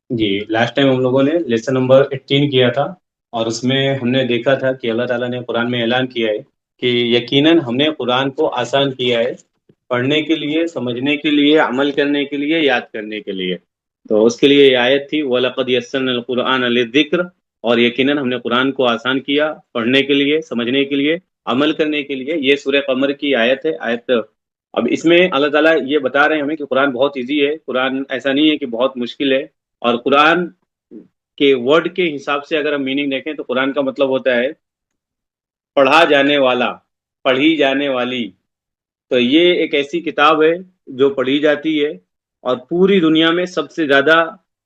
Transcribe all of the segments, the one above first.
جی، last time ہم لوگوں نے لیسن نمبر 18 کیا تھا، اور اس میں ہم نے دیکھا تھا کہ اللہ تعالیٰ نے قرآن میں اعلان کیا ہے کہ یقیناً ہم نے قرآن کو آسان کیا ہے، پڑھنے کے لیے، سمجھنے کے لیے، عمل کرنے کے لیے، یاد کرنے کے لیے۔ تو اس کے لیے یہ آیت تھی وَلَقَدْ يَسَّرْنَا الْقُرْآنَ لِلذِّكْرِ، اور یقیناً ہم نے قرآن کو آسان کیا پڑھنے کے لیے، سمجھنے کے لیے، عمل کرنے کے لیے۔ یہ سورہ قمر کی آیت ہے، آیت۔ اب اس میں اللہ تعالیٰ یہ بتا رہے ہیں ہمیں کہ قرآن بہت ایزی ہے، قرآن ایسا نہیں ہے کہ بہت مشکل ہے۔ اور قرآن کے ورڈ کے حساب سے اگر ہم میننگ دیکھیں تو قرآن کا مطلب ہوتا ہے پڑھا جانے والا، پڑھی جانے والی۔ تو یہ ایک ایسی کتاب ہے جو پڑھی جاتی ہے، اور پوری دنیا میں سب سے زیادہ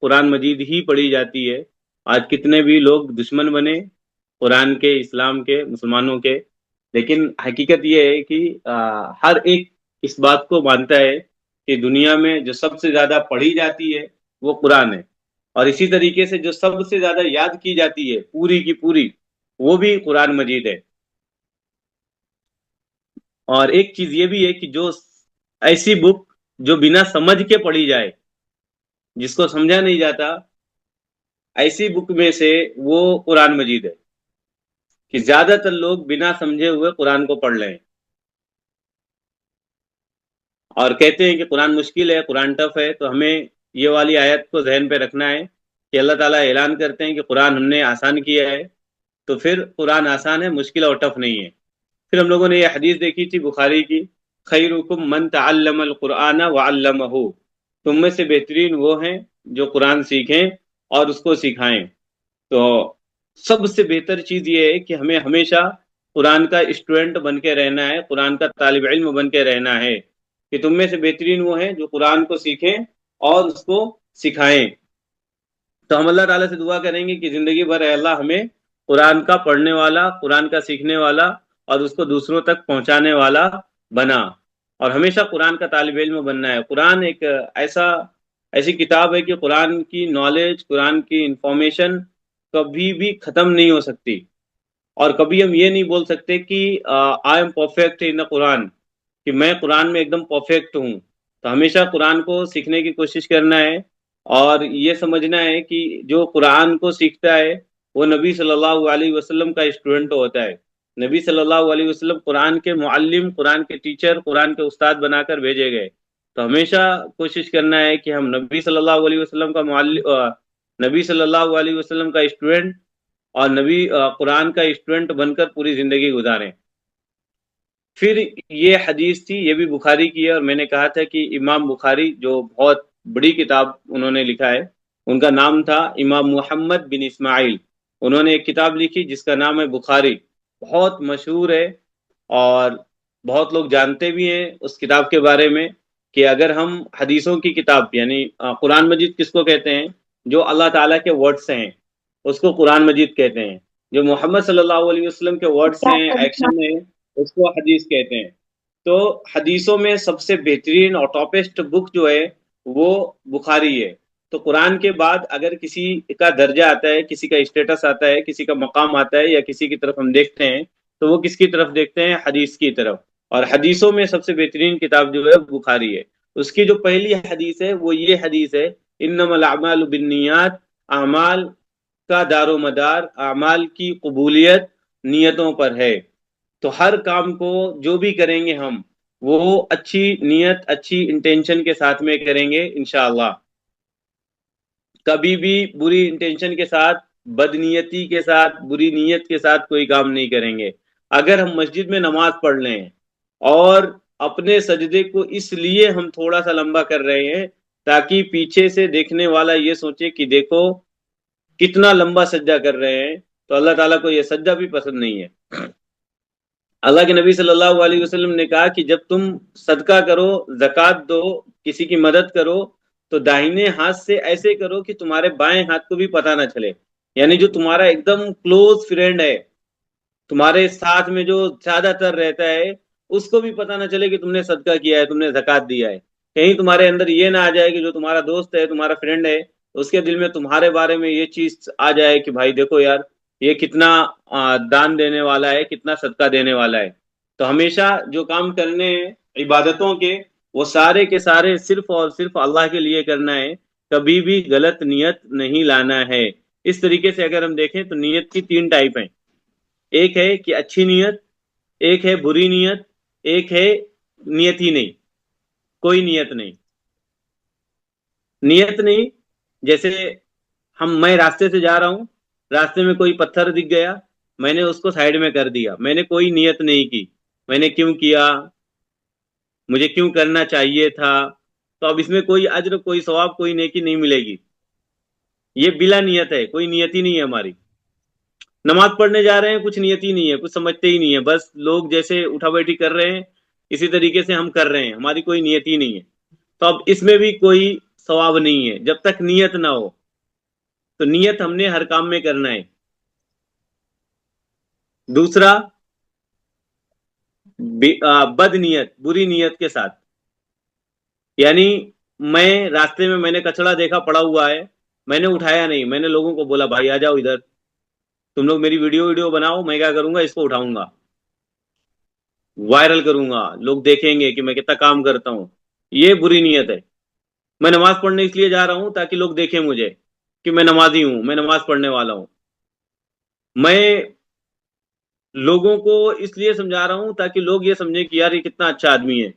قرآن مجید ہی پڑھی جاتی ہے۔ آج کتنے بھی لوگ دشمن بنے قرآن کے، اسلام کے، مسلمانوں کے، لیکن حقیقت یہ ہے کہ ہر ایک اس بات کو مانتا ہے کہ دنیا میں جو سب سے زیادہ پڑھی جاتی ہے وہ قرآن ہے، اور اسی طریقے سے جو سب سے زیادہ یاد کی جاتی ہے پوری کی پوری، وہ بھی قرآن مجید ہے۔ اور ایک چیز یہ بھی ہے کہ جو ایسی بک جو بنا سمجھ کے پڑھی جائے، جس کو سمجھا نہیں جاتا، ایسی بک میں سے وہ قرآن مجید ہے، کہ زیادہ تر لوگ بنا سمجھے ہوئے قرآن کو پڑھ لیں اور کہتے ہیں کہ قرآن مشکل ہے، قرآن ٹف ہے۔ تو ہمیں یہ والی آیت کو ذہن پہ رکھنا ہے کہ اللہ تعالیٰ اعلان کرتے ہیں کہ قرآن ہم نے آسان کیا ہے، تو پھر قرآن آسان ہے، مشکل اور ٹف نہیں ہے۔ پھر ہم لوگوں نے یہ حدیث دیکھی تھی بخاری کی، خیرکم من تعلم القرآن وعلمہ، تم میں سے بہترین وہ ہیں جو قرآن سیکھیں اور اس کو سکھائیں۔ تو سب سے بہتر چیز یہ ہے کہ ہمیں ہمیشہ قرآن کا اسٹوڈنٹ بن کے رہنا ہے، قرآن کا طالب علم بن کے رہنا ہے، کہ تم میں سے بہترین وہ ہیں جو قرآن کو سیکھیں اور اس کو سکھائیں۔ تو ہم اللہ تعالیٰ سے دعا کریں گے کہ زندگی بھر اے اللہ ہمیں قرآن کا پڑھنے والا، قرآن کا سیکھنے والا اور اس کو دوسروں تک پہنچانے والا بنا، اور ہمیشہ قرآن کا طالب علم بننا ہے۔ قرآن ایک ایسی کتاب ہے کہ قرآن کی نالج، قرآن کی انفارمیشن کبھی بھی ختم نہیں ہو سکتی، اور کبھی ہم یہ نہیں بول سکتے کہ آئی ایم پرفیکٹ ان قرآن، کہ میں قرآن میں ایک دم پرفیکٹ ہوں۔ تو ہمیشہ قرآن کو سیکھنے کی کوشش کرنا ہے، اور یہ سمجھنا ہے کہ جو قرآن کو سیکھتا ہے وہ نبی صلی اللہ علیہ وسلم کا اسٹوڈنٹ ہوتا ہے۔ نبی صلی اللہ علیہ وسلم قرآن کے معلم، قرآن کے ٹیچر، قرآن کے استاد بنا کر بھیجے گئے۔ تو ہمیشہ کوشش کرنا ہے کہ ہم نبی صلی اللہ علیہ وسلم کا معلم، نبی صلی اللہ علیہ وسلم کا اسٹوڈنٹ اور قرآن کا اسٹوڈنٹ بن کر پوری زندگی گزاریں۔ پھر یہ حدیث تھی، یہ بھی بخاری کی ہے، اور میں نے کہا تھا کہ امام بخاری جو بہت بڑی کتاب انہوں نے لکھا ہے، ان کا نام تھا امام محمد بن اسماعیل۔ انہوں نے ایک کتاب لکھی جس کا نام ہے بخاری، بہت مشہور ہے، اور بہت لوگ جانتے بھی ہیں اس کتاب کے بارے میں، کہ اگر ہم حدیثوں کی کتاب، یعنی قرآن مجید کس کو کہتے ہیں؟ جو اللہ تعالیٰ کے ورڈز ہیں اس کو قرآن مجید کہتے ہیں۔ جو محمد صلی اللہ علیہ وسلم کے ورڈز ہیں، ایکشن ہیں، اس کو حدیث کہتے ہیں۔ تو حدیثوں میں سب سے بہترین اور ٹاپسٹ بک جو ہے وہ بخاری ہے۔ تو قرآن کے بعد اگر کسی کا درجہ آتا ہے، کسی کا اسٹیٹس آتا ہے، کسی کا مقام آتا ہے، یا کسی کی طرف ہم دیکھتے ہیں، تو وہ کس کی طرف دیکھتے ہیں؟ حدیث کی طرف۔ اور حدیثوں میں سب سے بہترین کتاب جو ہے بخاری ہے۔ اس کی جو پہلی حدیث ہے وہ یہ حدیث ہے، انما الاعمال بالنیات، اعمال کا دار و مدار، اعمال کی قبولیت نیتوں پر ہے۔ تو ہر کام کو جو بھی کریں گے ہم، وہ اچھی نیت، اچھی انٹینشن کے ساتھ میں کریں گے انشاءاللہ۔ کبھی بھی بری انٹینشن کے ساتھ، بد نیتی کے ساتھ، بری نیت کے ساتھ کوئی کام نہیں کریں گے۔ اگر ہم مسجد میں نماز پڑھ لیں اور اپنے سجدے کو اس لیے ہم تھوڑا سا لمبا کر رہے ہیں تاکہ پیچھے سے دیکھنے والا یہ سوچے کہ دیکھو کتنا لمبا سجدہ کر رہے ہیں، تو اللہ تعالیٰ کو یہ سجدہ بھی پسند نہیں ہے۔ اللہ کے نبی صلی اللہ علیہ وسلم نے کہا کہ جب تم صدقہ کرو، زکوٰۃ دو، کسی کی مدد کرو، تو داہنے ہاتھ سے ایسے کرو کہ تمہارے بائیں ہاتھ کو بھی پتہ نہ چلے، یعنی جو تمہارا ایک دم کلوز فرینڈ ہے، تمہارے ساتھ میں جو زیادہ تر رہتا ہے، اس کو بھی پتہ نہ چلے کہ تم نے صدقہ کیا ہے، تم نے زکوٰۃ دیا ہے۔ کہیں تمہارے اندر یہ نہ آ جائے کہ جو تمہارا دوست ہے، تمہارا فرینڈ ہے، اس کے دل میں تمہارے بارے میں یہ چیز آ جائے کہ بھائی دیکھو یار، یہ کتنا دان دینے والا ہے، کتنا صدقہ دینے والا ہے۔ تو ہمیشہ جو کام کرنے ہیں عبادتوں کے، وہ سارے کے سارے صرف اور صرف اللہ کے لیے کرنا ہے، کبھی بھی غلط نیت نہیں لانا ہے۔ اس طریقے سے اگر ہم دیکھیں تو نیت کی 3 ٹائپ ہیں، ایک ہے کہ اچھی نیت، ایک ہے بری نیت، ایک ہے نیت ہی نہیں، کوئی نیت نہیں۔ نیت نہیں، جیسے میں راستے سے جا رہا ہوں، راستے میں کوئی پتھر دکھ گیا، میں نے اس کو سائڈ میں کر دیا، میں نے کوئی نیت نہیں کی، میں نے کیوں کیا، مجھے کیوں کرنا چاہیے تھا، تو اب اس میں کوئی اجر، کوئی ثواب، کوئی نیکی نہیں ملے گی، یہ بلا نیت ہے، کوئی نیت ہی نہیں ہے ہماری۔ نماز پڑھنے جا رہے ہیں، کچھ نیت ہی نہیں ہے، کچھ سمجھتے ہی نہیں ہے، بس لوگ جیسے اٹھا بیٹھی کر رہے ہیں اسی طریقے سے ہم کر رہے ہیں، ہماری کوئی نیت ہی نہیں ہے، تو اب اس میں بھی کوئی ثواب نہیں ہے جب تک نیت نہ ہو۔ تو نیت ہم نے ہر کام میں کرنا ہے۔ دوسرا، بد نیت، بری نیت کے ساتھ، یعنی راستے میں نے کچڑا دیکھا پڑا ہوا ہے، میں نے اٹھایا نہیں، میں نے لوگوں کو بولا بھائی آ جاؤ ادھر، تم لوگ میری ویڈیو بناؤ، میں کیا کروں گا، اس کو اٹھاؤں گا، وائرل کروں گا، لوگ دیکھیں گے کہ میں کتنا کام کرتا ہوں، یہ بری نیت ہے۔ میں نماز پڑھنے اس لیے جا رہا ہوں تاکہ لوگ دیکھیں مجھے کہ میں نمازی ہوں، میں نماز پڑھنے والا ہوں، میں لوگوں کو اس لیے سمجھا رہا ہوں تاکہ لوگ یہ سمجھیں کہ یار یہ کتنا اچھا آدمی ہے،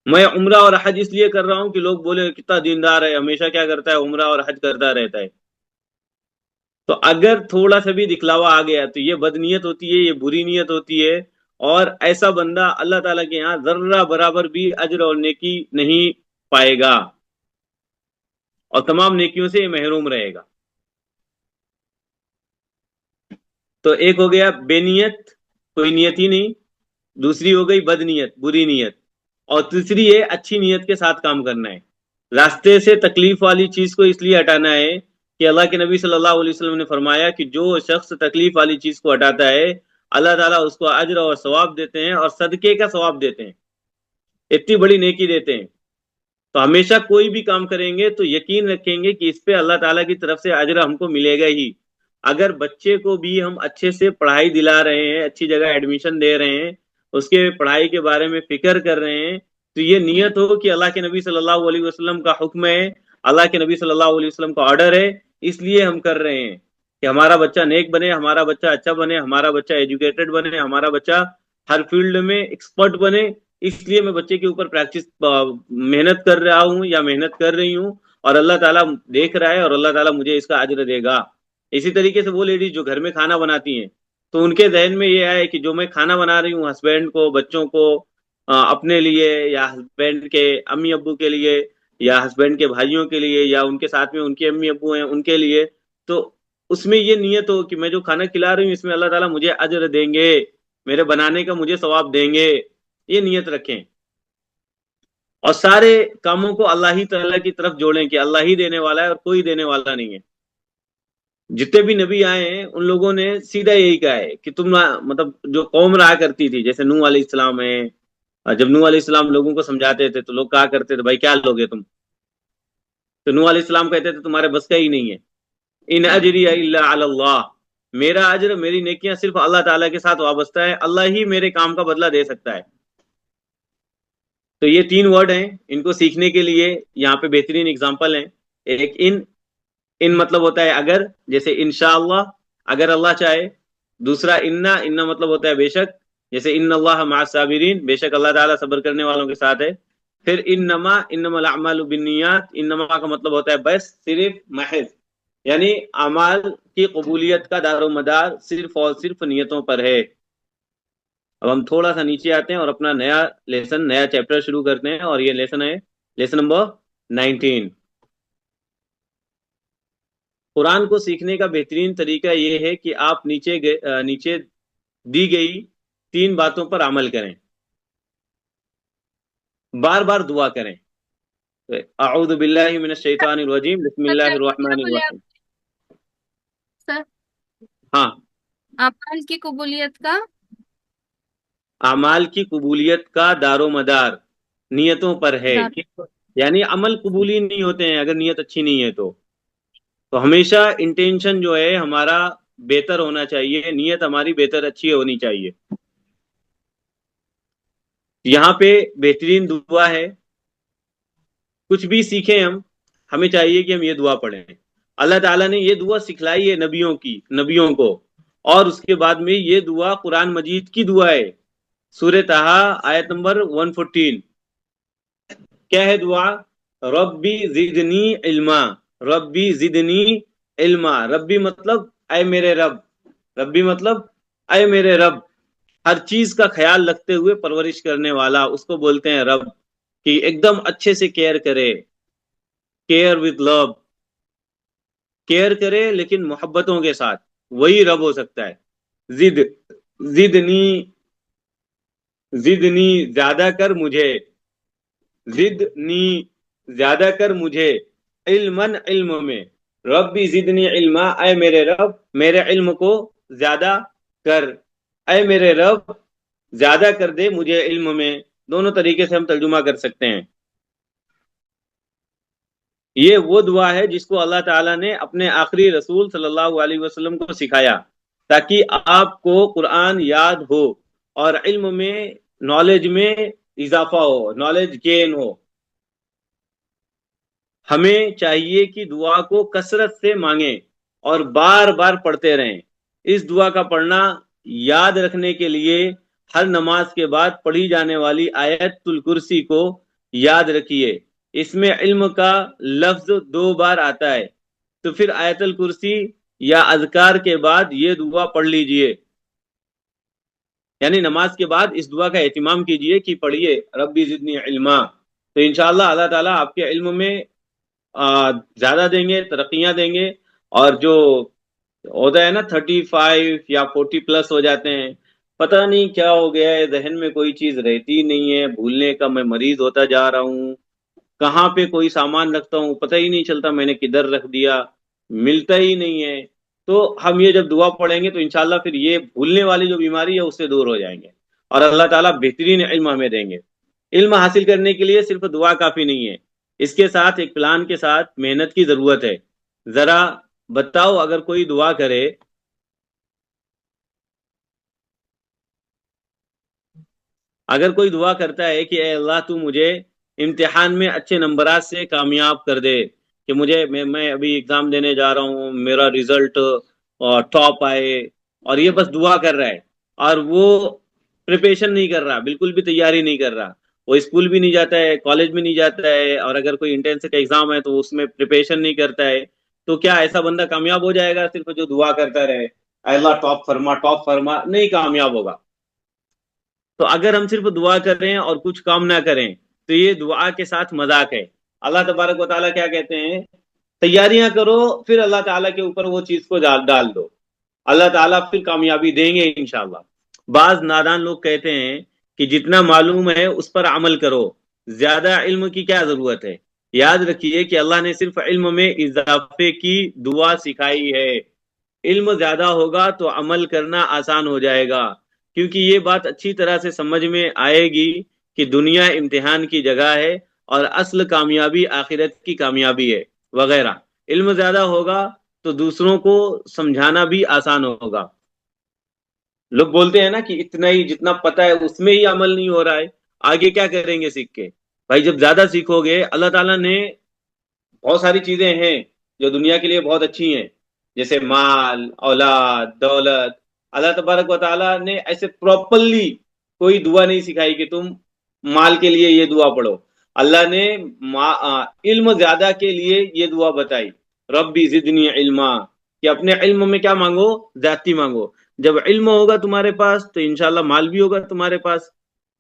میں عمرہ اور حج اس لیے کر رہا ہوں کہ لوگ بولے کتنا دیندار ہے، ہمیشہ کیا کرتا ہے، عمرہ اور حج کرتا رہتا ہے۔ تو اگر تھوڑا سا بھی دکھلاوا آ گیا تو یہ بد نیت ہوتی ہے، یہ بری نیت ہوتی ہے، اور ایسا بندہ اللہ تعالیٰ کے یہاں ذرہ برابر بھی اجر اور نیکی نہیں پائے گا، اور تمام نیکیوں سے یہ محروم رہے گا۔ تو ایک ہو گیا بے نیت، کوئی نیت ہی نہیں، دوسری ہو گئی بد نیت، بری نیت، اور تیسری ہے اچھی نیت کے ساتھ کام کرنا ہے۔ راستے سے تکلیف والی چیز کو اس لیے ہٹانا ہے کہ اللہ کے نبی صلی اللہ علیہ وسلم نے فرمایا کہ جو شخص تکلیف والی چیز کو ہٹاتا ہے اللہ تعالیٰ اس کو اجر اور ثواب دیتے ہیں، اور صدقے کا ثواب دیتے ہیں، اتنی بڑی نیکی دیتے ہیں۔ تو ہمیشہ کوئی بھی کام کریں گے تو یقین رکھیں گے کہ اس پہ اللہ تعالیٰ کی طرف سے اجر ہم کو ملے گا ہی۔ اگر بچے کو بھی ہم اچھے سے پڑھائی دلا رہے ہیں، اچھی جگہ ایڈمیشن دے رہے ہیں، اس کے پڑھائی کے بارے میں فکر کر رہے ہیں، تو یہ نیت ہو کہ اللہ کے نبی صلی اللہ علیہ وسلم کا حکم ہے، اللہ کے نبی صلی اللہ علیہ وسلم کا آرڈر ہے، اس لیے ہم کر رہے ہیں کہ ہمارا بچہ نیک بنے، ہمارا بچہ اچھا بنے، ہمارا بچہ ایجوکیٹڈ بنے، ہمارا بچہ ہر فیلڈ میں ایکسپرٹ بنے۔ اس لیے میں بچے کے اوپر محنت کر رہا ہوں یا محنت کر رہی ہوں، اور اللہ تعالیٰ دیکھ رہا ہے، اور اللہ تعالیٰ مجھے اس کا اجر دے گا۔ اسی طریقے سے وہ لیڈیز جو گھر میں کھانا بناتی ہیں، تو ان کے ذہن میں یہ آئے کہ جو میں کھانا بنا رہی ہوں ہسبینڈ کو، بچوں کو، اپنے لیے، یا ہسبینڈ کے امی ابو کے لیے، یا ہسبینڈ کے بھائیوں کے لیے، یا ان کے ساتھ میں ان کے امی ابو ہیں ان کے لیے، تو اس میں یہ نیت ہو کہ میں جو کھانا کھلا رہی ہوں اس میں اللہ تعالیٰ مجھے اجر دیں گے، میرے بنانے کا مجھے ثواب دیں گے، یہ نیت رکھیں۔ اور سارے کاموں کو اللہ ہی تعالیٰ کی طرف جوڑیں کہ اللہ ہی دینے والا ہے اور کوئی دینے والا نہیں ہے۔ جتنے بھی نبی آئے ہیں ان لوگوں نے سیدھا یہی کہا ہے کہ تم مطلب جو قوم رہا کرتی تھی، جیسے نوح علیہ السلام ہے، جب نوح علیہ السلام لوگوں کو سمجھاتے تھے تو لوگ کہا کرتے تھے بھائی کیا لوگے تم، تو نوح علیہ السلام کہتے تھے تمہارے بس کا ہی نہیں ہے، ان اجری الا علی اللہ، میرا اجر، میری نیکیاں صرف اللہ تعالیٰ کے ساتھ وابستہ ہے، اللہ ہی میرے کام کا بدلہ دے سکتا ہے۔ تو یہ 3 ورڈ ہیں، ان کو سیکھنے کے لیے یہاں پہ بہترین اگزامپل ہیں۔ ایک ان مطلب ہوتا ہے اگر، جیسے انشاءاللہ، اگر اللہ چاہے۔ دوسرا ان مطلب ہوتا ہے بے شک، جیسے ان اللہ مع الصابرین، بے شک اللہ تعالیٰ صبر کرنے والوں کے ساتھ ہے۔ پھر انما الاعمال بالنیات، انما کا مطلب ہوتا ہے بس، صرف، محض، یعنی اعمال کی قبولیت کا دار و مدار صرف اور صرف نیتوں پر ہے۔ اب ہم تھوڑا سا نیچے آتے ہیں اور اپنا نیا لیسن، نیا چیپٹر شروع کرتے ہیں، اور یہ لیسن ہے لیسن نمبر 19۔ قرآن کو سیکھنے کا بہترین طریقہ یہ ہے کہ آپ نیچے دی گئی 3 باتوں پر عمل کریں، بار بار دعا کریں۔ اعوذ باللہ من الشیطان الرجیم، بسم اللہ الرحمن الرحیم۔ سر، ہاں، اعمال کی قبولیت کا اعمال کی قبولیت کا دار و مدار نیتوں پر ہے، یعنی عمل قبول ہی نہیں ہوتے ہیں اگر نیت اچھی نہیں ہے تو ہمیشہ انٹینشن جو ہے ہمارا بہتر ہونا چاہیے، نیت ہماری بہتر، اچھی ہونی چاہیے۔ یہاں پہ بہترین دعا ہے، کچھ بھی سیکھیں ہمیں چاہیے کہ ہم یہ دعا پڑھیں. اللہ تعالیٰ نے یہ دعا سکھلائی ہے نبیوں کو، اور اس کے بعد میں یہ دعا قرآن مجید کی دعا ہے. سورہ طٰہٰ آیت نمبر 114 کیا ہے دعا؟ ربی زدنی علما. ربی زدنی علما. ربی مطلب اے میرے رب. ربی مطلب اے میرے رب. ہر چیز کا خیال رکھتے ہوئے پرورش کرنے والا، اس کو بولتے ہیں رب. کہ ایک دم اچھے سے کیئر کرے، کیئر وتھ لو. کیئر کرے لیکن محبتوں کے ساتھ، وہی رب ہو سکتا ہے. زدنی زدنی زیادہ کر مجھے. زدنی زیادہ کر مجھے. علمن علم میں. ربی زدنی علما. اے میرے رب میرے علم کو زیادہ کر. اے میرے رب زیادہ کر دے مجھے علم میں. دونوں طریقے سے ہم ترجمہ کر سکتے ہیں. یہ وہ دعا ہے جس کو اللہ تعالیٰ نے اپنے آخری رسول صلی اللہ علیہ وسلم کو سکھایا، تاکہ آپ کو قرآن یاد ہو اور علم میں، نالج میں اضافہ ہو، نالج گین ہو. ہمیں چاہیے کہ دعا کو کثرت سے مانگیں اور بار بار پڑھتے رہیں. اس دعا کا پڑھنا یاد رکھنے کے لیے ہر نماز کے بعد پڑھی جانے والی آیت الکرسی کو یاد رکھیے. اس میں علم کا لفظ 2 بار آتا ہے، تو پھر آیت الکرسی یا اذکار کے بعد یہ دعا پڑھ لیجئے. یعنی نماز کے بعد اس دعا کا اہتمام کیجئے کہ پڑھیے ربی زدنی علما. تو انشاءاللہ اللہ تعالیٰ آپ کے علم میں زیادہ دیں گے، ترقیاں دیں گے. اور جو ہوتا ہے نا 35 یا 40 پلس ہو جاتے ہیں، پتہ نہیں کیا ہو گیا ہے، ذہن میں کوئی چیز رہتی نہیں ہے، بھولنے کا میں مریض ہوتا جا رہا ہوں. کہاں پہ کوئی سامان رکھتا ہوں پتہ ہی نہیں چلتا میں نے کدھر رکھ دیا، ملتا ہی نہیں ہے. تو ہم یہ جب دعا پڑھیں گے تو انشاءاللہ پھر یہ بھولنے والی جو بیماری ہے اس سے دور ہو جائیں گے، اور اللہ تعالیٰ بہترین علم ہمیں دیں گے. علم حاصل کرنے کے لیے صرف دعا کافی نہیں ہے، اس کے ساتھ ایک پلان کے ساتھ محنت کی ضرورت ہے. ذرا بتاؤ، اگر کوئی دعا کرے، اگر کوئی دعا کرتا ہے کہ اے اللہ تو مجھے امتحان میں اچھے نمبرات سے کامیاب کر دے، کہ میں ابھی ایگزام دینے جا رہا ہوں، میرا رزلٹ ٹاپ آئے، اور یہ بس دعا کر رہا ہے اور وہ پریپریشن نہیں کر رہا، بالکل بھی تیاری نہیں کر رہا. وہ اسکول بھی نہیں جاتا ہے، کالج بھی نہیں جاتا ہے، اور اگر کوئی انٹرنس کا ایگزام ہے تو اس میں پریپریشن نہیں کرتا ہے. تو کیا ایسا بندہ کامیاب ہو جائے گا صرف جو دعا کرتا رہے اے اللہ ٹاپ فرما ٹاپ فرما؟ نہیں کامیاب ہوگا. تو اگر ہم صرف دعا کر رہے ہیں اور کچھ کام نہ کریں تو یہ دعا کے ساتھ مذاق ہے. اللہ تبارک و تعالیٰ کیا کہتے ہیں؟ تیاریاں کرو، پھر اللہ تعالیٰ کے اوپر وہ چیز کو ڈال دو، اللہ تعالیٰ پھر کامیابی دیں گے انشاءاللہ. بعض نادان لوگ کہتے ہیں کہ جتنا معلوم ہے اس پر عمل کرو، زیادہ علم کی کیا ضرورت ہے. یاد رکھیے کہ اللہ نے صرف علم میں اضافے کی دعا سکھائی ہے. علم زیادہ ہوگا تو عمل کرنا آسان ہو جائے گا، کیونکہ یہ بات اچھی طرح سے سمجھ میں آئے گی کہ دنیا امتحان کی جگہ ہے اور اصل کامیابی آخرت کی کامیابی ہے وغیرہ. علم زیادہ ہوگا تو دوسروں کو سمجھانا بھی آسان ہوگا. لوگ بولتے ہیں نا کہ اتنا ہی جتنا پتا ہے اس میں ہی عمل نہیں ہو رہا ہے، آگے کیا کریں گے سیکھ کے؟ بھائی جب زیادہ سیکھو گے، اللہ تعالیٰ نے بہت ساری چیزیں ہیں جو دنیا کے لیے بہت اچھی ہیں، جیسے مال، اولاد، دولت. اللہ تبارک و تعالیٰ نے ایسے پراپرلی کوئی دعا نہیں سکھائی کہ تم مال کے لیے یہ دعا پڑھو. اللہ نے علم زیادہ کے لیے یہ دعا بتائی، ربی زدنی علما، کہ اپنے علم میں کیا مانگو؟ زیادتی مانگو. جب علم ہوگا تمہارے پاس تو انشاءاللہ مال بھی ہوگا تمہارے پاس،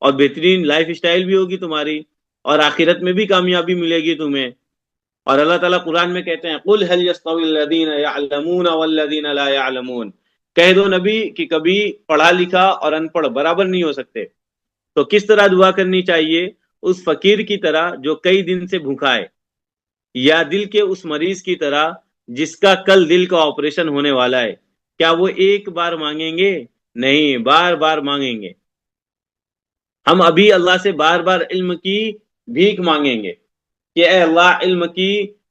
اور بہترین لائف اسٹائل بھی ہوگی تمہاری، اور آخرت میں بھی کامیابی ملے گی تمہیں. اور اللہ تعالیٰ قرآن میں کہتے ہیں قُلْ هَلْ يَسْتَوِي الَّذِينَ يَعْلَمُونَ وَالَّذِينَ لَا يَعْلَمُونَ. کہہ دو نبی کہ کبھی پڑھا لکھا اور ان پڑھ برابر نہیں ہو سکتے. تو کس طرح دعا کرنی چاہیے؟ اس فقیر کی طرح جو کئی دن سے بھوکا ہے، یا دل کے اس مریض کی طرح جس کا کل دل کا آپریشن ہونے والا ہے. کیا وہ ایک بار مانگیں گے؟ نہیں، بار بار مانگیں گے. ہم ابھی اللہ سے بار بار علم کی بھیک مانگیں گے کہ اے اللہ علم کی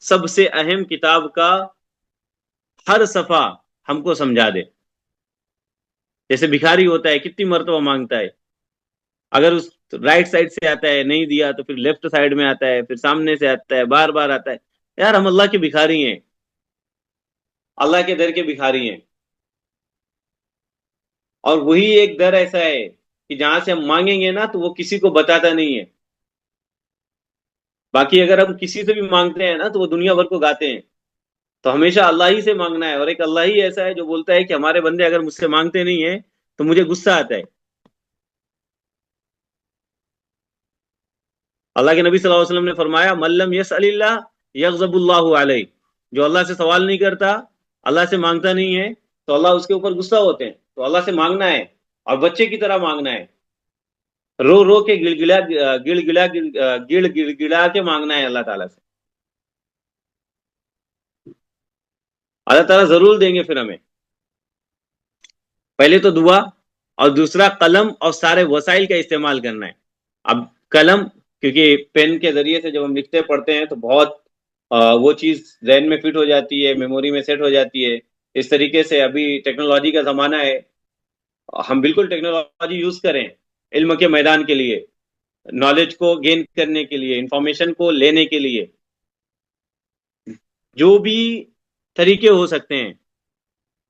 سب سے اہم کتاب کا ہر صفحہ ہم کو سمجھا دے. جیسے بھکاری ہوتا ہے کتنی مرتبہ مانگتا ہے، اگر اس تو رائٹ سائڈ سے آتا ہے، نہیں دیا تو پھر لیفٹ سائڈ میں آتا ہے، پھر سامنے سے آتا ہے، بار بار آتا ہے. یار ہم اللہ کے بھکاری ہیں، اللہ کے در کے بھکاری ہیں. اور وہی ایک در ایسا ہے کہ جہاں سے ہم مانگیں گے نا تو وہ کسی کو بتاتا نہیں ہے. باقی اگر ہم کسی سے بھی مانگتے ہیں نا تو وہ دنیا بھر کو گاتے ہیں. تو ہمیشہ اللہ ہی سے مانگنا ہے. اور ایک اللہ ہی ایسا ہے جو بولتا ہے کہ ہمارے بندے اگر مجھ سے مانگتے نہیں ہیں تو مجھے غصہ آتا ہے. اللہ کے نبی صلی اللہ علیہ وسلم نے فرمایا ملم یسأل اللہ یغضب اللہ علیہ. جو اللہ سے سوال نہیں کرتا، اللہ سے مانگتا نہیں ہے، تو اللہ اس کے اوپر غصہ ہوتے ہیں. تو اللہ سے مانگنا ہے اور بچے کی طرح مانگنا ہے. رو رو کے گڑ گڑا کے مانگنا ہے اللہ تعالیٰ سے. اللہ تعالیٰ ضرور دیں گے پھر ہمیں. پہلے تو دعا، اور دوسرا قلم اور سارے وسائل کا استعمال کرنا ہے. اب قلم، کیونکہ پین کے ذریعے سے جب ہم لکھتے پڑھتے ہیں تو بہت وہ چیز ذہن میں فٹ ہو جاتی ہے، میموری میں سیٹ ہو جاتی ہے. اس طریقے سے ابھی ٹیکنالوجی کا زمانہ ہے، ہم بالکل ٹیکنالوجی یوز کریں علم کے میدان کے لیے، نالج کو گین کرنے کے لیے، انفارمیشن کو لینے کے لیے. جو بھی طریقے ہو سکتے ہیں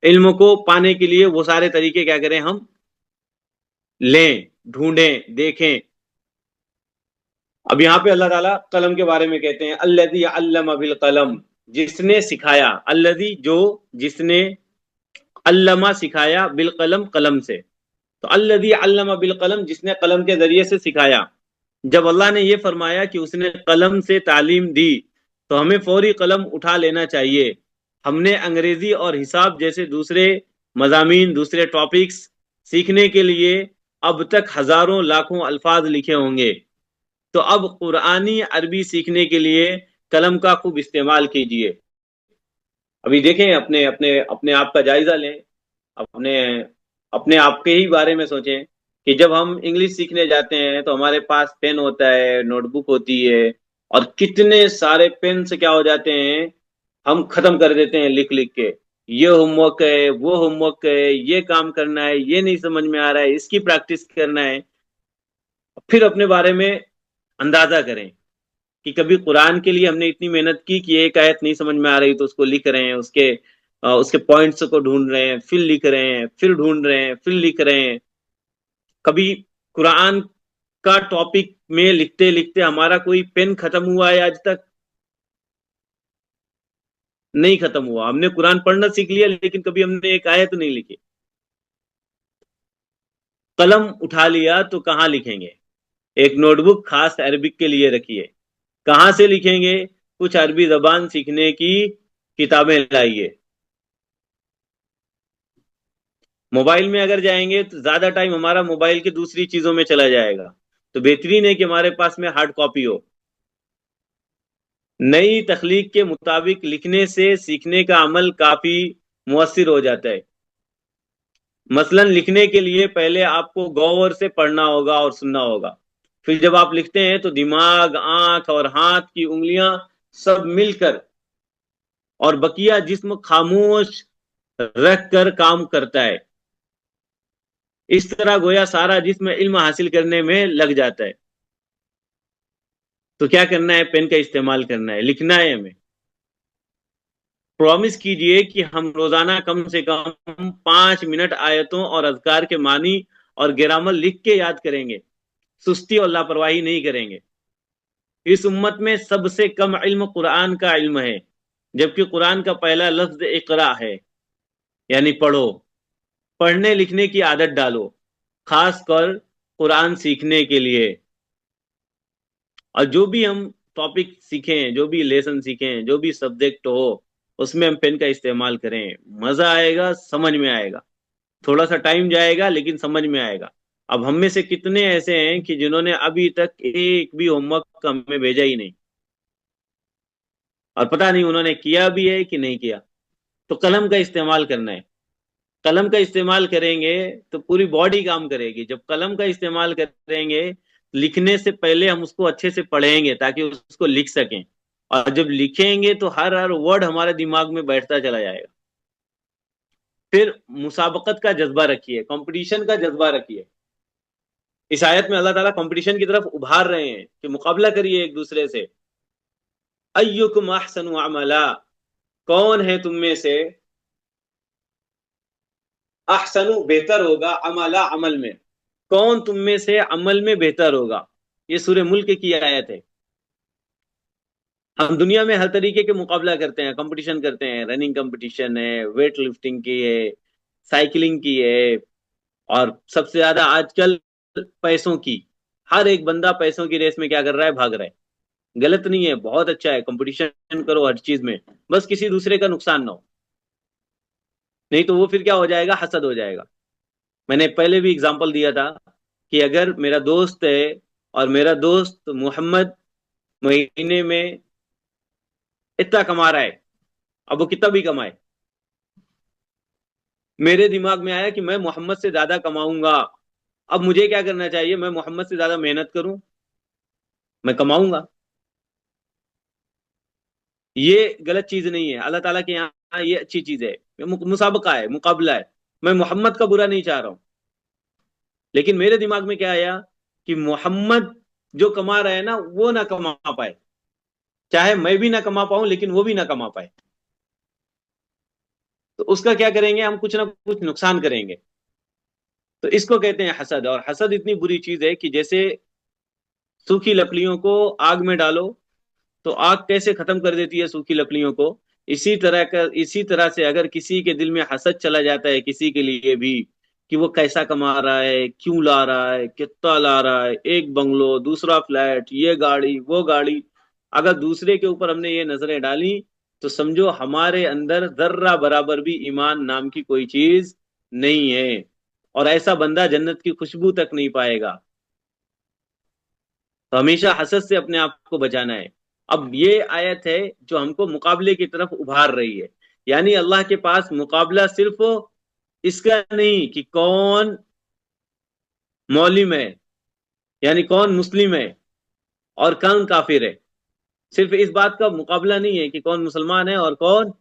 علم کو پانے کے لیے، وہ سارے طریقے کیا کریں، ہم لیں، ڈھونڈیں، دیکھیں. اب یہاں پہ اللہ تعالیٰ قلم کے بارے میں کہتے ہیں الذی علم بالقلم، جس نے سکھایا، الذی جو، جس نے، علمہ سکھایا، بالقلم قلم سے. تو الذی علم بالقلم، جس نے قلم کے ذریعے سے سکھایا. جب اللہ نے یہ فرمایا کہ اس نے قلم سے تعلیم دی تو ہمیں فوری قلم اٹھا لینا چاہیے. ہم نے انگریزی اور حساب جیسے دوسرے مضامین، دوسرے ٹاپکس سیکھنے کے لیے اب تک ہزاروں لاکھوں الفاظ لکھے ہوں گے. تو اب قرآنی عربی سیکھنے کے لیے قلم کا خوب استعمال کیجیے. ابھی دیکھیں، اپنے اپنے اپنے آپ کا جائزہ لیں، اپنے اپنے آپ کے ہی بارے میں سوچیں کہ جب ہم انگلش سیکھنے جاتے ہیں تو ہمارے پاس پین ہوتا ہے، نوٹ بک ہوتی ہے، اور کتنے سارے پین سے کیا ہو جاتے ہیں، ہم ختم کر دیتے ہیں لکھ لکھ کے. یہ ہوم ورک ہے، وہ ہوم ورک ہے، یہ کام کرنا ہے، یہ نہیں سمجھ میں آ رہا ہے، اس کی پریکٹس کرنا ہے. پھر اپنے بارے میں اندازہ کریں کہ کبھی قرآن کے لیے ہم نے اتنی محنت کی کہ ایک آیت نہیں سمجھ میں آ رہی تو اس کو لکھ رہے ہیں، اس کے پوائنٹس کو ڈھونڈ رہے ہیں، پھر لکھ رہے ہیں، پھر ڈھونڈ رہے ہیں، پھر لکھ رہے ہیں. کبھی قرآن کا ٹاپک میں لکھتے لکھتے ہمارا کوئی پین ختم ہوا ہے آج تک؟ نہیں ختم ہوا. ہم نے قرآن پڑھنا سیکھ لیا لیکن کبھی ہم نے ایک آیت نہیں لکھی. قلم اٹھا لیا تو کہاں لکھیں گے؟ ایک نوٹ بک خاص عربک کے لیے رکھیے. کہاں سے لکھیں گے؟ کچھ عربی زبان سیکھنے کی کتابیں لائیے. موبائل میں اگر جائیں گے تو زیادہ ٹائم ہمارا موبائل کی دوسری چیزوں میں چلا جائے گا. تو بہترین ہے کہ ہمارے پاس میں ہارڈ کاپی ہو. نئی تخلیق کے مطابق لکھنے سے سیکھنے کا عمل کافی مؤثر ہو جاتا ہے. مثلا لکھنے کے لیے پہلے آپ کو غور سے پڑھنا ہوگا اور سننا ہوگا. پھر جب آپ لکھتے ہیں تو دماغ، آنکھ اور ہاتھ کی انگلیاں سب مل کر اور بقیہ جسم خاموش رکھ کر کام کرتا ہے. اس طرح گویا سارا جسم علم حاصل کرنے میں لگ جاتا ہے. تو کیا کرنا ہے؟ پین کا استعمال کرنا ہے، لکھنا ہے. ہمیں پرومس کیجئے کہ ہم روزانہ کم سے کم 5 منٹ آیتوں اور اذکار کے معنی اور گرامر لکھ کے یاد کریں گے. سستی اور لاپرواہی نہیں کریں گے. اس امت میں سب سے کم علم قرآن کا علم ہے، جبکہ قرآن کا پہلا لفظ اقرا ہے، یعنی پڑھو. پڑھنے لکھنے کی عادت ڈالو، خاص کر قرآن سیکھنے کے لیے. اور جو بھی ہم ٹاپک سیکھیں، جو بھی لیسن سیکھیں، جو بھی سبجیکٹ ہو، اس میں ہم پین کا استعمال کریں. مزہ آئے گا، سمجھ میں آئے گا. تھوڑا سا ٹائم جائے گا لیکن سمجھ میں آئے گا. اب ہم میں سے کتنے ایسے ہیں کہ جنہوں نے ابھی تک ایک بھی ہوم ورک ہمیں بھیجا ہی نہیں، اور پتہ نہیں انہوں نے کیا بھی ہے کہ نہیں کیا. تو قلم کا استعمال کرنا ہے. قلم کا استعمال کریں گے تو پوری باڈی کام کرے گی. جب قلم کا استعمال کریں گے، لکھنے سے پہلے ہم اس کو اچھے سے پڑھیں گے تاکہ اس کو لکھ سکیں. اور جب لکھیں گے تو ہر ورڈ ہمارے دماغ میں بیٹھتا چلا جائے گا. پھر مسابقت کا جذبہ رکھیے، کمپٹیشن کا جذبہ رکھیے. اس آیت میں اللہ تعالیٰ کمپٹیشن کی طرف ابھار رہے ہیں کہ مقابلہ کریے ایک دوسرے سے. ایکم احسن عملا، کون ہے تم میں سے احسن بہتر ہوگا، عملا عمل میں، کون تم میں سے عمل میں بہتر ہوگا. یہ سورہ ملک کی آیت ہے. ہم دنیا میں ہر طریقے کے مقابلہ کرتے ہیں، کمپٹیشن کرتے ہیں، رننگ کمپٹیشن ہے، ویٹ لفٹنگ کی ہے، سائیکلنگ کی ہے، اور سب سے زیادہ آج کل پیسوں کی. ہر ایک بندہ پیسوں کی ریس میں کیا کر رہا ہے؟ بھاگ رہا ہے. غلط نہیں ہے، بہت اچھا ہے، کمپٹیشن کرو ہر چیز میں، بس کسی دوسرے کا نقصان نہ ہو، نہیں تو وہ پھر کیا ہو جائے گا؟ حسد ہو جائے گا. میں نے پہلے بھی اگزامپل دیا تھا کہ اگر میرا دوست ہے اور میرا دوست محمد مہینے میں اتنا کما رہا ہے، اب وہ کتنا بھی کمائے، میرے دماغ میں آیا کہ میں محمد سے زیادہ کماؤں گا، اب مجھے کیا کرنا چاہیے؟ میں محمد سے زیادہ محنت کروں، میں کماؤں گا. یہ غلط چیز نہیں ہے، اللہ تعالیٰ کے یہاں یہ اچھی چیز ہے، مسابقہ ہے، مقابلہ ہے. میں محمد کا برا نہیں چاہ رہا ہوں، لیکن میرے دماغ میں کیا آیا کہ محمد جو کما رہا ہے نا وہ نہ کما پائے، چاہے میں بھی نہ کما پاؤں لیکن وہ بھی نہ کما پائے، تو اس کا کیا کریں گے؟ ہم کچھ نہ کچھ نقصان کریں گے. تو اس کو کہتے ہیں حسد. اور حسد اتنی بری چیز ہے کہ جیسے سوکھی لکڑیوں کو آگ میں ڈالو تو آگ کیسے ختم کر دیتی ہے سوکھی لکڑیوں کو، اسی طرح سے اگر کسی کے دل میں حسد چلا جاتا ہے کسی کے لیے بھی، کہ وہ کیسا کما رہا ہے، کیوں لا رہا ہے، کتنا لا رہا ہے، ایک بنگلو، دوسرا فلیٹ، یہ گاڑی، وہ گاڑی، اگر دوسرے کے اوپر ہم نے یہ نظریں ڈالی تو سمجھو ہمارے اندر ذرہ برابر بھی ایمان نام کی کوئی چیز نہیں ہے، اور ایسا بندہ جنت کی خوشبو تک نہیں پائے گا. تو ہمیشہ حسد سے اپنے آپ کو بچانا ہے. اب یہ آیت ہے جو ہم کو مقابلے کی طرف ابھار رہی ہے، یعنی اللہ کے پاس مقابلہ صرف اس کا نہیں کہ کون مولم ہے، یعنی کون مسلم ہے اور کون کافر ہے، صرف اس بات کا مقابلہ نہیں ہے کہ کون مسلمان ہے اور کون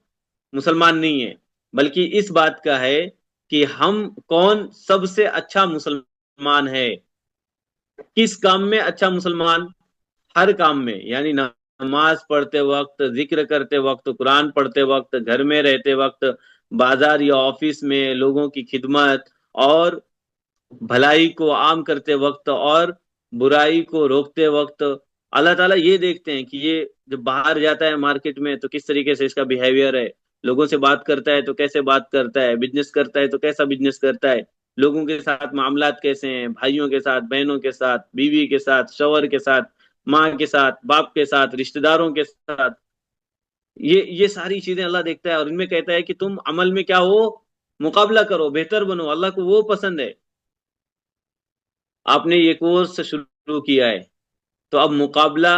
مسلمان نہیں ہے، بلکہ اس بات کا ہے کہ ہم کون سب سے اچھا مسلمان ہے. کس کام میں اچھا مسلمان؟ ہر کام میں، یعنی نماز پڑھتے وقت، ذکر کرتے وقت، قرآن پڑھتے وقت، گھر میں رہتے وقت، بازار یا آفس میں لوگوں کی خدمت اور بھلائی کو عام کرتے وقت اور برائی کو روکتے وقت. اللہ تعالیٰ یہ دیکھتے ہیں کہ یہ جب باہر جاتا ہے مارکیٹ میں تو کس طریقے سے اس کا بیہیویئر ہے، لوگوں سے بات کرتا ہے تو کیسے بات کرتا ہے، بزنس کرتا ہے تو کیسا بزنس کرتا ہے، لوگوں کے ساتھ معاملات کیسے ہیں، بھائیوں کے ساتھ، بہنوں کے ساتھ، بیوی کے ساتھ، شوہر کے ساتھ، ماں کے ساتھ، باپ کے ساتھ، رشتہ داروں کے ساتھ. یہ ساری چیزیں اللہ دیکھتا ہے، اور ان میں کہتا ہے کہ تم عمل میں کیا ہو؟ مقابلہ کرو، بہتر بنو. اللہ کو وہ پسند ہے. آپ نے یہ کورس شروع کیا ہے تو اب مقابلہ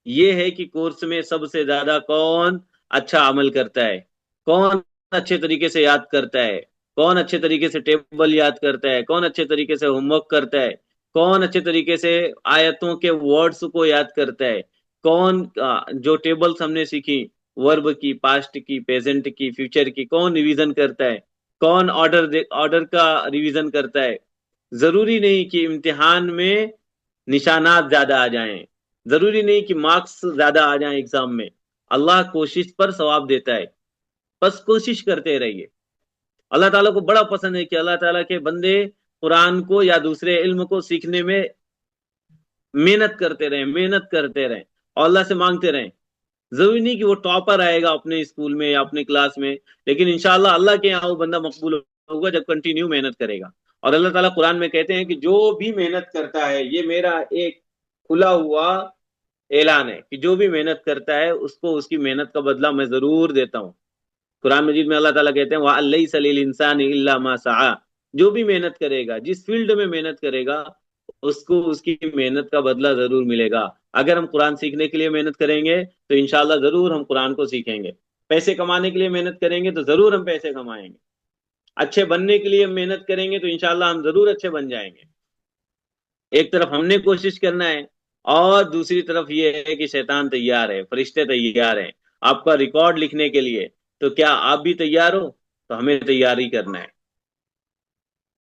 یہ ہے کہ کورس میں سب سے زیادہ کون اچھا عمل کرتا ہے، کون اچھے طریقے سے یاد کرتا ہے، کون اچھے طریقے سے ٹیبل یاد کرتا ہے، کون اچھے طریقے سے ہوم ورک کرتا ہے، کون اچھے طریقے سے آیتوں کے ورڈز کو یاد کرتا ہے، کون جو ٹیبلز ہم نے سیکھی ورب کی، پاسٹ کی، پریزنٹ کی، فیوچر کی، کون ریویژن کرتا ہے، کون آرڈر کا ریویژن کرتا ہے. ضروری نہیں کہ امتحان میں نشانات زیادہ آ جائیں، ضروری نہیں کہ مارکس زیادہ آ جائیں ایگزام میں، اللہ کوشش پر ثواب دیتا ہے، بس کوشش کرتے رہیے. اللہ تعالیٰ کو بڑا پسند ہے کہ اللہ تعالیٰ کے بندے قرآن کو یا دوسرے علم کو سیکھنے میں محنت کرتے رہیں، محنت کرتے رہیں اور اللہ سے مانگتے رہیں. ضروری نہیں کہ وہ ٹاپر آئے گا اپنے اسکول میں یا اپنے کلاس میں، لیکن انشاءاللہ اللہ کے یہاں وہ بندہ مقبول ہوگا جب کنٹینیو محنت کرے گا. اور اللہ تعالیٰ قرآن میں کہتے ہیں کہ جو بھی محنت کرتا ہے، یہ میرا ایک کھلا ہوا اعلان ہے کہ جو بھی محنت کرتا ہے اس کو اس کی محنت کا بدلہ میں ضرور دیتا ہوں. قرآن مجید میں اللہ تعالیٰ کہتے ہیں وَأَن لَيْسَ لِلْإِنسَانِ إِلَّا مَا سَعَىٰ، جو بھی محنت کرے گا، جس فیلڈ میں محنت کرے گا، اس کو اس کی محنت کا بدلہ ضرور ملے گا. اگر ہم قرآن سیکھنے کے لیے محنت کریں گے تو انشاءاللہ ضرور ہم قرآن کو سیکھیں گے. پیسے کمانے کے لیے محنت کریں گے تو ضرور ہم پیسے کمائیں گے. اچھے بننے کے لیے محنت کریں گے تو انشاءاللہ ہم ضرور اچھے بن جائیں گے. ایک طرف ہم نے کوشش کرنا ہے اور دوسری طرف یہ ہے کہ شیطان تیار ہے، فرشتے تیار ہیں آپ کا ریکارڈ لکھنے کے لیے. تو کیا آپ بھی تیار ہو؟ تو ہمیں تیاری کرنا ہے.